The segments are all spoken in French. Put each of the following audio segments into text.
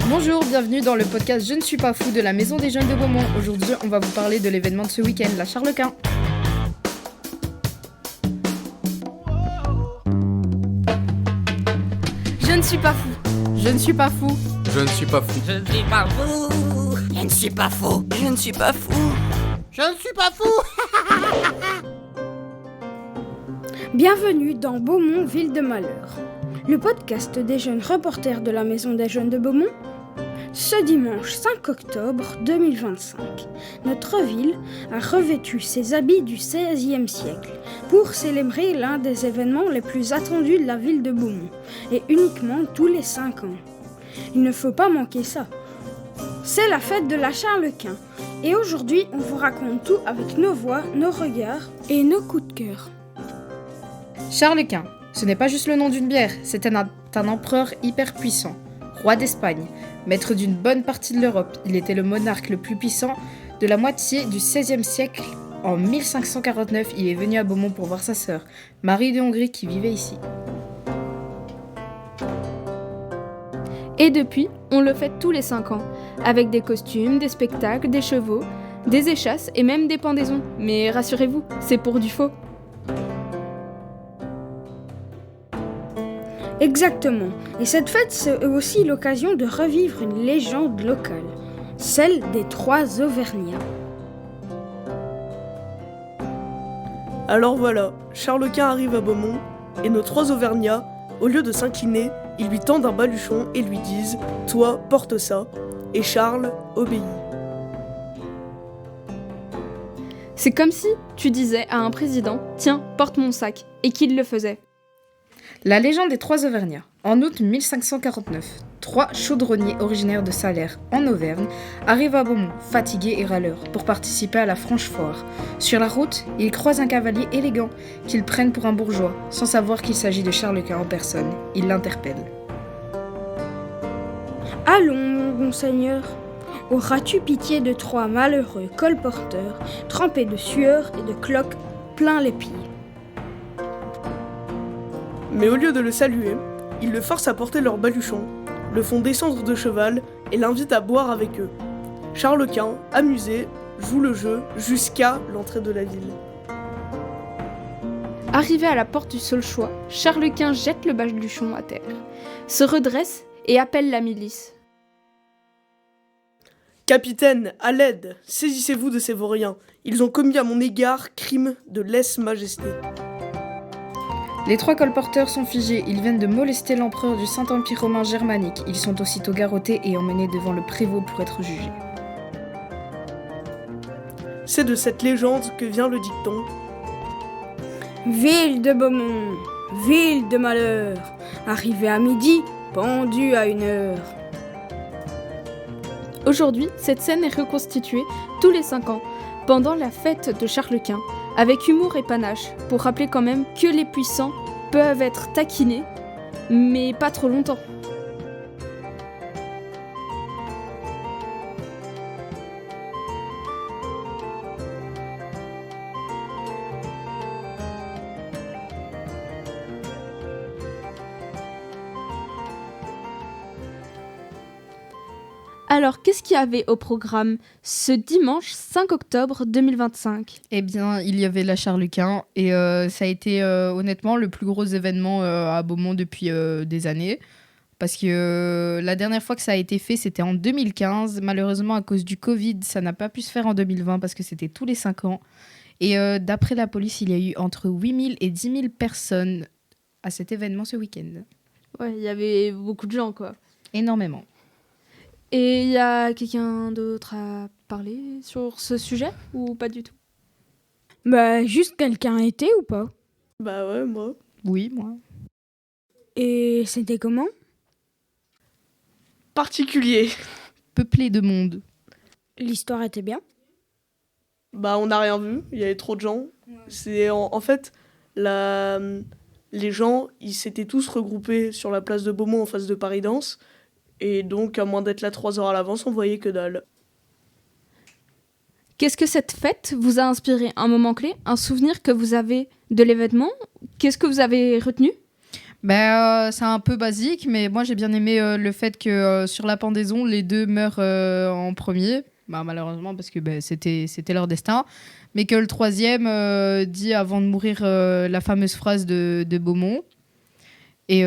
Bonjour, bienvenue dans le podcast Je ne suis pas fou de la Maison des Jeunes de Beaumont. Aujourd'hui, on va vous parler de l'événement de ce week-end, la Charles-Quint. Je ne suis pas fou. Je ne suis pas fou. Je ne suis pas fou. Je ne suis pas fou. Je ne suis pas fou. Je ne suis pas fou. Je ne suis pas fou. Bienvenue dans Beaumont, ville de malheur, le podcast des jeunes reporters de la Maison des Jeunes de Beaumont. Ce dimanche 5 octobre 2025, notre ville a revêtu ses habits du XVIe siècle pour célébrer l'un des événements les plus attendus de la ville de Beaumont, et uniquement tous les 5 ans. Il ne faut pas manquer ça. C'est la fête de la Charles-Quint, et aujourd'hui on vous raconte tout avec nos voix, nos regards et nos coups de cœur. Charles-Quint, ce n'est pas juste le nom d'une bière, c'était un empereur hyper puissant, roi d'Espagne, maître d'une bonne partie de l'Europe. Il était le monarque le plus puissant de la moitié du XVIe siècle. En 1549, il est venu à Beaumont pour voir sa sœur, Marie de Hongrie, qui vivait ici. Et depuis, on le fête tous les 5 ans, avec des costumes, des spectacles, des chevaux, des échasses et même des pendaisons. Mais rassurez-vous, c'est pour du faux. Exactement, et cette fête c'est aussi l'occasion de revivre une légende locale, celle des 3 Auvergnats. Alors voilà, Charles-Quint arrive à Beaumont, et nos 3 Auvergnats, au lieu de s'incliner, ils lui tendent un baluchon et lui disent « Toi, porte ça », et Charles obéit. C'est comme si tu disais à un président « Tiens, porte mon sac », et qu'il le faisait. La légende des 3 Auvergnats. En août 1549, 3 chaudronniers originaires de Salers, en Auvergne, arrivent à Beaumont, fatigués et râleurs, pour participer à la franche foire. Sur la route, ils croisent un cavalier élégant, qu'ils prennent pour un bourgeois, sans savoir qu'il s'agit de Charles-Quint en personne. Ils l'interpellent. « Allons, mon bon seigneur, auras-tu pitié de 3 malheureux colporteurs, trempés de sueur et de cloques plein les pieds ?» Mais au lieu de le saluer, ils le forcent à porter leur baluchon, le font descendre de cheval et l'invitent à boire avec eux. Charles-Quint, amusé, joue le jeu jusqu'à l'entrée de la ville. Arrivé à la porte du Saulchois, Charles-Quint jette le baluchon à terre, se redresse et appelle la milice. « Capitaine, à l'aide, saisissez-vous de ces vauriens. Ils ont commis à mon égard crime de lèse-majesté. » Les 3 colporteurs sont figés, ils viennent de molester l'empereur du Saint-Empire romain germanique. Ils sont aussitôt garrottés et emmenés devant le prévôt pour être jugés. C'est de cette légende que vient le dicton. Ville de Beaumont, ville de malheur, arrivé à midi, pendu à 1 heure. Aujourd'hui, cette scène est reconstituée tous les 5 ans, pendant la fête de Charles-Quint, avec humour et panache, pour rappeler quand même que les puissants peuvent être taquinés, mais pas trop longtemps. Alors, qu'est-ce qu'il y avait au programme ce dimanche 5 octobre 2025 ? Eh bien, il y avait la Charles-Quint et ça a été honnêtement le plus gros événement à Beaumont depuis des années. Parce que la dernière fois que ça a été fait, c'était en 2015. Malheureusement, à cause du Covid, ça n'a pas pu se faire en 2020 parce que c'était tous les 5 ans. Et d'après la police, il y a eu entre 8000 et 10 000 personnes à cet événement ce week-end. Ouais, il y avait beaucoup de gens, quoi. Énormément. Et il y a quelqu'un d'autre à parler sur ce sujet ou pas du tout ? Bah, juste quelqu'un était ou pas ? Bah ouais, moi. Oui, moi. Et c'était comment ? Particulier. Peuplé de monde. L'histoire était bien ? Bah on n'a rien vu, il y avait trop de gens. C'est en fait, les gens, ils s'étaient tous regroupés sur la place de Beaumont en face de Paris Danse. Et donc, à moins d'être là 3 heures à l'avance, on voyait que dalle. Qu'est-ce que cette fête vous a inspiré ? Un moment clé ? Un souvenir que vous avez de l'événement ? Qu'est-ce que vous avez retenu ? C'est un peu basique, mais moi j'ai bien aimé le fait que sur la pendaison, les deux meurent en premier. Malheureusement, parce que c'était leur destin. Mais que le troisième dit avant de mourir la fameuse phrase de Beaumont. Et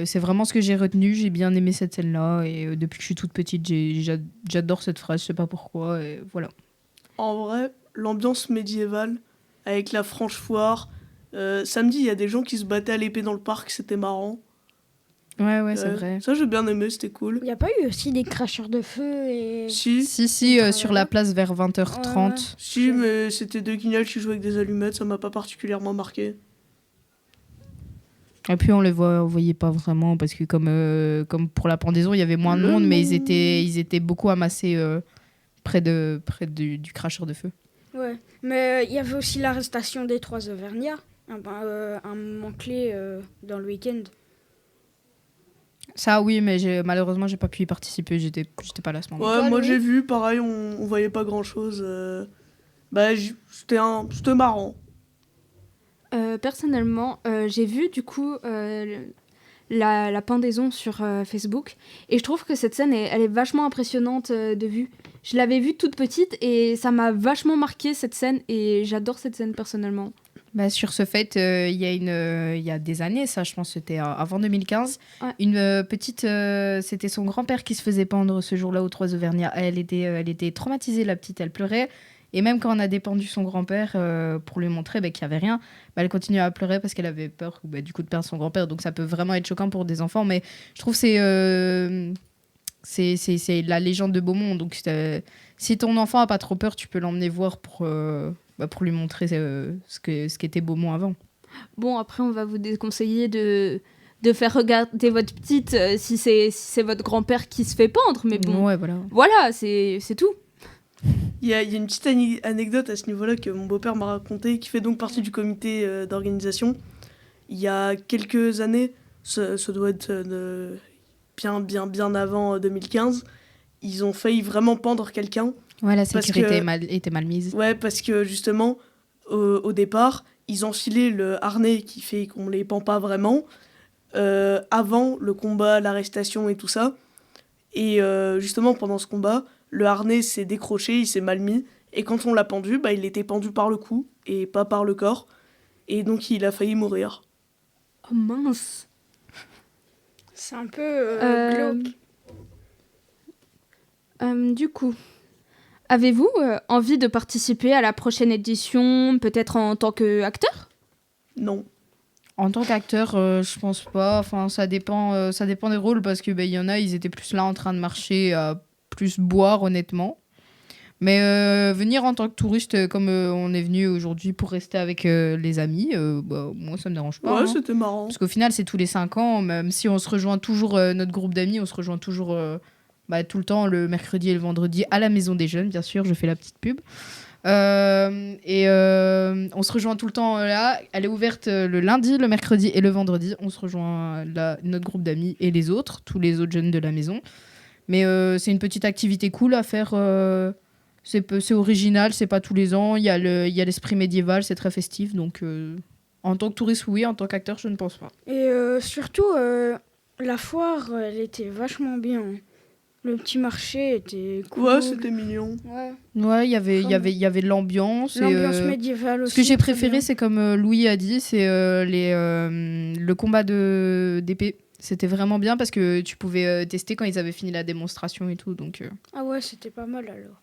c'est vraiment ce que j'ai retenu. J'ai bien aimé cette scène-là. Et depuis que je suis toute petite, j'adore cette phrase. Je sais pas pourquoi. Et voilà. En vrai, l'ambiance médiévale, avec la franche foire. Samedi, il y a des gens qui se battaient à l'épée dans le parc, c'était marrant. Ouais, c'est vrai. Ça, j'ai bien aimé, c'était cool. Il n'y a pas eu aussi des cracheurs de feu et... Si, sur la place vers 20h30. Ouais. si, mais c'était deux guignols qui jouaient avec des allumettes, ça m'a pas particulièrement marqué. Et puis on voyait pas vraiment, parce que comme pour la pendaison, il y avait moins de monde, mais ils étaient beaucoup amassés près du cracheur de feu. Ouais, mais il y avait aussi l'arrestation des 3 Auvergnats, un moment clé dans le week-end. Ça oui, mais malheureusement j'ai pas pu y participer, j'étais pas là à ce moment. Ouais, moi j'ai vu, pareil, on voyait pas grand-chose. C'était marrant. Personnellement, j'ai vu du coup la pendaison sur Facebook et je trouve que cette scène elle est vachement impressionnante de vue. Je l'avais vue toute petite et ça m'a vachement marqué cette scène et j'adore cette scène personnellement. Sur ce fait, il y a des années, ça je pense que c'était avant 2015, ouais. Une petite, c'était son grand-père qui se faisait pendre ce jour-là aux 3 Auvergnats. Elle était traumatisée, la petite, elle pleurait. Et même quand on a dépendu son grand-père pour lui montrer qu'il n'y avait rien, elle continuait à pleurer parce qu'elle avait peur du coup de perdre son grand-père. Donc ça peut vraiment être choquant pour des enfants. Mais je trouve que c'est la légende de Beaumont. Donc si ton enfant n'a pas trop peur, tu peux l'emmener voir pour lui montrer ce qu'était Beaumont avant. Bon, après on va vous déconseiller de faire regarder votre petite si c'est votre grand-père qui se fait pendre. Mais bon, ouais, voilà c'est tout. Il y a une petite anecdote à ce niveau-là que mon beau-père m'a raconté, qui fait donc partie du comité d'organisation. Il y a quelques années, ça doit être bien avant 2015, ils ont failli vraiment pendre quelqu'un. Ouais, la sécurité était mal mise. Ouais, parce que justement, au départ, ils ont enfilé le harnais qui fait qu'on les pend pas vraiment, avant le combat, l'arrestation et tout ça. Et justement, pendant ce combat, le harnais s'est décroché, il s'est mal mis. Et quand on l'a pendu, il était pendu par le cou et pas par le corps. Et donc, il a failli mourir. Oh mince. C'est un peu glauque. Du coup, avez-vous envie de participer à la prochaine édition, peut-être en tant qu'acteur ? Non. En tant qu'acteur, je pense pas. Enfin, ça dépend des rôles parce que y en a, ils étaient plus là en train de marcher, à plus boire, honnêtement. Mais venir en tant que touriste, comme on est venu aujourd'hui pour rester avec les amis, moi ça me dérange pas. Ouais, c'était marrant. Parce qu'au final, c'est tous les 5 ans, même si on se rejoint toujours, notre groupe d'amis, on se rejoint toujours tout le temps, le mercredi et le vendredi, à la Maison des Jeunes, bien sûr, je fais la petite pub. On se rejoint tout le temps là. Elle est ouverte le lundi, le mercredi et le vendredi. On se rejoint là, notre groupe d'amis et les autres, tous les autres jeunes de la maison. Mais c'est une petite activité cool à faire. C'est original, c'est pas tous les ans. Il y a l'esprit médiéval, c'est très festif. Donc en tant que touriste, oui. En tant qu'acteur, je ne pense pas. Et surtout, la foire, elle était vachement bien. Le petit marché était cool. Ouais, c'était mignon. Ouais, il y avait l'ambiance. L'ambiance médiévale aussi. Ce que j'ai préféré, c'est comme Louis a dit, c'est le combat d'épée. C'était vraiment bien parce que tu pouvais tester quand ils avaient fini la démonstration et tout. Donc, Ah ouais, c'était pas mal alors.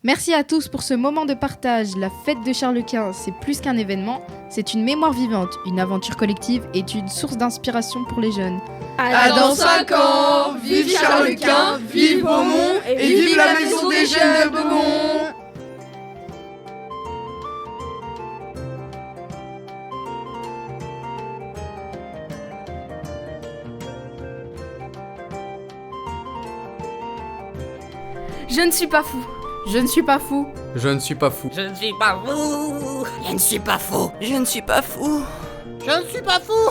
Merci à tous pour ce moment de partage. La fête de Charles Quint, c'est plus qu'un événement, c'est une mémoire vivante, une aventure collective et une source d'inspiration pour les jeunes. À dans 5 ans, vive Charles Quint, vive Beaumont et vive la Maison des Jeunes de Beaumont. Je ne suis pas fou. Je ne suis pas fou. Je ne suis pas fou. Je ne suis pas fou. Je ne suis pas fou. Je ne suis pas fou. Je ne suis pas fou.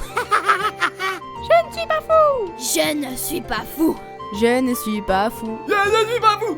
Je ne suis pas fou. Je ne suis pas fou. Je ne suis pas fou. Je ne suis pas fou.